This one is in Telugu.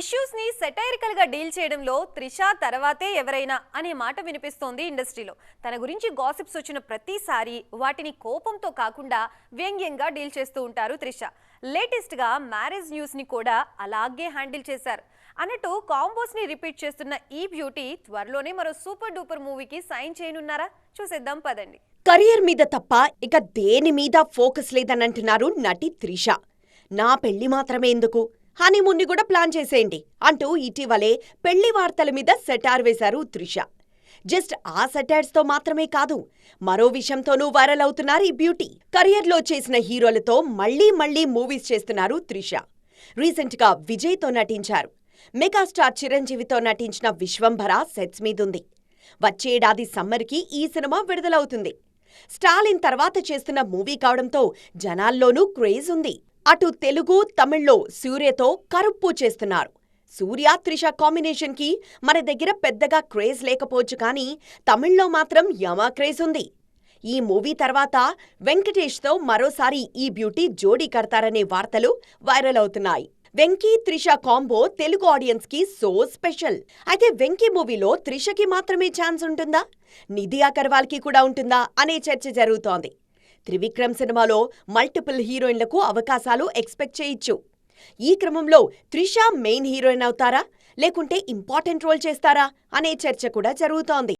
ఇష్యూస్ ని సెటైరికల్ గా డీల్ చేయడంలో త్రిష తర్వాతే ఎవరైనా అనే మాట వినిపిస్తోంది ఇండస్ట్రీలో. తన గురించి గాసిప్స్ వచ్చిన ప్రతిసారి వాటిని కోపంతో కాకుండా వ్యంగ్యంగా డీల్ చేస్తూ ఉంటారు త్రిష. లేటెస్ట్ గా మ్యారేజ్ న్యూస్ ని కూడా అలాగే హ్యాండిల్ చేశారు. అన్నట్టు కాంబోస్ ని రిపీట్ చేస్తున్న ఈ బ్యూటీ త్వరలోనే మరో సూపర్ డూపర్ మూవీకి సైన్ చేయనున్నారా? చూసేద్దాం పదండి. కెరీర్ మీద తప్ప ఇక దేని మీద ఫోకస్ లేదనంటున్నారు నటి త్రిష. నా పెళ్లి మాత్రమే ఎందుకు, హనీమూన్ని కూడా ప్లాన్ చేసేయండి అంటూ ఇటీవలే పెళ్లి వార్తల మీద సెటార్ వేశారు త్రిష. జస్ట్ ఆ సెటార్స్ తో మాత్రమే కాదు, మరో విషయంతోనూ వైరల్ అవుతున్నారు ఈ బ్యూటీ. కెరియర్లో చేసిన హీరోలతో మళ్లీ మూవీస్ చేస్తున్నారు త్రిష. రీసెంట్ గా విజయ్ తో నటించారు. మెగాస్టార్ చిరంజీవితో నటించిన విశ్వంభర సెట్స్ మీదుంది. వచ్చే ఏడాది సమ్మర్కి ఈ సినిమా విడుదలవుతుంది. స్టాలిన్ తర్వాత చేస్తున్న మూవీ కావడంతో జనాల్లోనూ క్రేజ్ ఉంది. అటు తెలుగు, తమిళ్లో సూర్యతో కరుప్పు చేస్తున్నారు. సూర్య త్రిష కాంబినేషన్ కి మన దగ్గర పెద్దగా క్రేజ్ లేకపోవచ్చు, కానీ తమిళ్లో మాత్రం యమా క్రేజ్ ఉంది. ఈ మూవీ తర్వాత వెంకటేష్తో మరోసారి ఈ బ్యూటీ జోడీ కడతారనే వార్తలు వైరల్ అవుతున్నాయి. వెంకీ త్రిష కాంబో తెలుగు ఆడియన్స్ కి సో స్పెషల్. అయితే వెంకీ మూవీలో త్రిషకి మాత్రమే ఛాన్స్ ఉంటుందా, నిధి అగర్వాల్ కి కూడా ఉంటుందా అనే చర్చ జరుగుతోంది. త్రివిక్రమ్ సినిమాలో మల్టిపుల్ హీరోయిన్లకు అవకాశాలు ఎక్స్పెక్ట్ చేయొచ్చు. ఈ క్రమంలో త్రిష మెయిన్ హీరోయిన్ అవుతారా, లేకుంటే ఇంపార్టెంట్ రోల్ చేస్తారా అనే చర్చ కూడా జరుగుతోంది.